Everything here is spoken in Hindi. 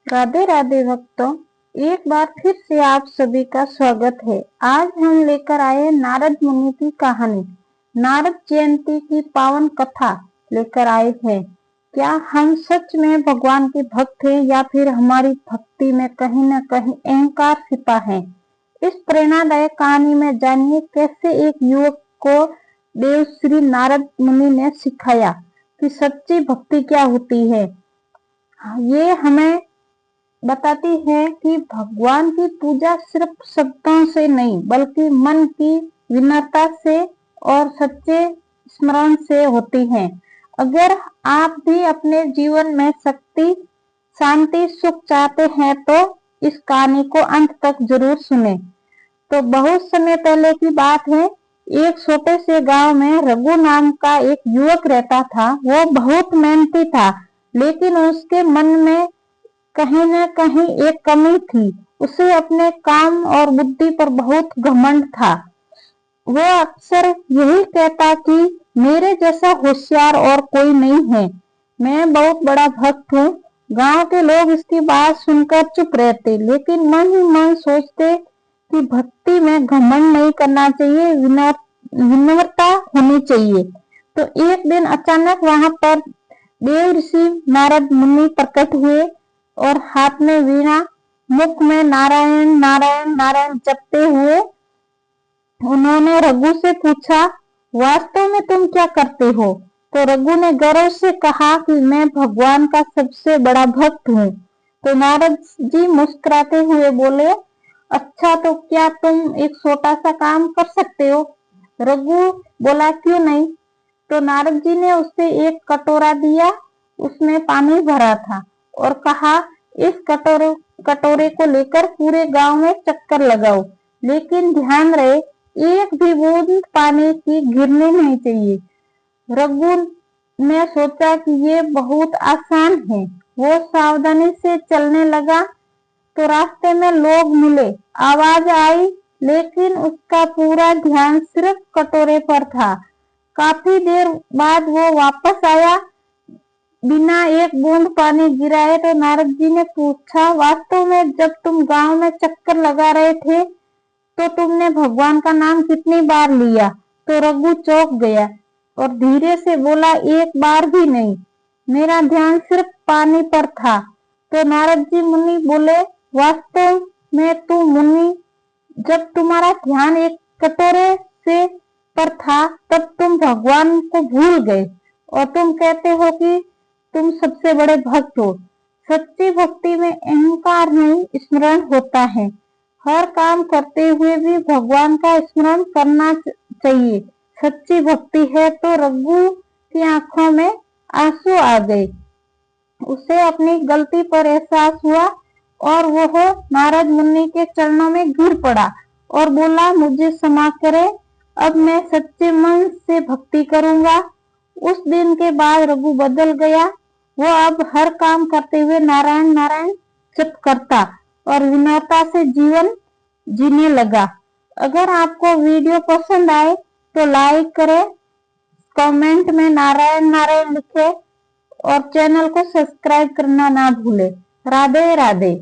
राधे राधे भक्तों, एक बार फिर से आप सभी का स्वागत है। आज हम लेकर आए नारद मुनि की कहानी, नारद जयंती की पावन कथा लेकर आए हैं। क्या हम सच में भगवान के भक्त हैं या फिर हमारी भक्ति में कहीं न कहीं अहंकार छिपा है? इस प्रेरणादायक कहानी में जानिए कैसे एक युवक को देवश्री नारद मुनि ने सिखाया कि सच्ची भक्ति क्या होती है। ये हमें बताती है कि भगवान की पूजा सिर्फ शब्दों से नहीं बल्कि मन की विनम्रता से और सच्चे स्मरण से होती है। अगर आप भी अपने जीवन में शक्ति, शांति, सुख चाहते हैं तो इस कहानी को अंत तक जरूर सुने। तो बहुत समय पहले की बात है, एक छोटे से गांव में रघु नाम का एक युवक रहता था। वो बहुत मेहनती था, लेकिन उसके मन में कहीं न कहीं एक कमी थी। उसे अपने काम और बुद्धि पर बहुत घमंड था। वो अक्सर यही कहता कि मेरे जैसा होशियार और कोई नहीं है, मैं बहुत बड़ा भक्त हूँ। गांव के लोग इसकी बात सुनकर चुप रहते, लेकिन मन ही मन सोचते कि भक्ति में घमंड नहीं करना चाहिए, विनम्रता होनी चाहिए। तो एक दिन अचानक वहां पर देव ऋषि नारद मुनि प्रकट हुए और हाथ में वीणा, मुख में नारायण नारायण नारायण जपते हुए उन्होंने रघु से पूछा, वास्तव में तुम क्या करते हो? तो रघु ने गर्व से कहा कि मैं भगवान का सबसे बड़ा भक्त हूँ। तो नारद जी मुस्कुराते हुए बोले, अच्छा, तो क्या तुम एक छोटा सा काम कर सकते हो? रघु बोला, क्यों नहीं? तो नारद जी ने उसे एक कटोरा दिया, उसमें पानी भरा था और कहा, इस कटोरे को लेकर पूरे गांव में चक्कर लगाओ, लेकिन ध्यान रहे एक भी बूंद पानी की गिरनी नहीं चाहिए। रघु ने सोचा कि ये बहुत आसान है। वो सावधानी से चलने लगा तो रास्ते में लोग मिले, आवाज आई, लेकिन उसका पूरा ध्यान सिर्फ कटोरे पर था। काफी देर बाद वो वापस आया बिना एक बूंद पानी गिराए। तो नारद जी ने पूछा, वास्तव में जब तुम गांव में चक्कर लगा रहे थे तो तुमने भगवान का नाम कितनी बार लिया? तो रघु चौंक गया और धीरे से बोला, एक बार भी नहीं, मेरा ध्यान सिर्फ पानी पर था। तो नारद जी मुनि बोले, वास्तव में तू मुनि, जब तुम्हारा ध्यान एक कटोरे से पर था तब तुम भगवान को भूल गए और तुम कहते हो कि तुम सबसे बड़े भक्त हो। सच्ची भक्ति में अहंकार नहीं, स्मरण होता है। हर काम करते हुए भी भगवान का स्मरण करना चाहिए। सच्ची भक्ति है। तो रघु की आंखों में आंसू आ गए। उसे अपनी गलती पर एहसास हुआ और वह नारद मुनि के चरणों में गिर पड़ा और बोला, मुझे क्षमा करें, अब मैं सच्चे मन से भक्ति करूंगा। उस दिन के बाद रघु बदल गया। वो अब हर काम करते हुए नारायण नारायण जप करता और विनम्रता से जीवन जीने लगा। अगर आपको वीडियो पसंद आए तो लाइक करें, कमेंट में नारायण नारायण लिखें और चैनल को सब्सक्राइब करना ना भूलें। राधे राधे।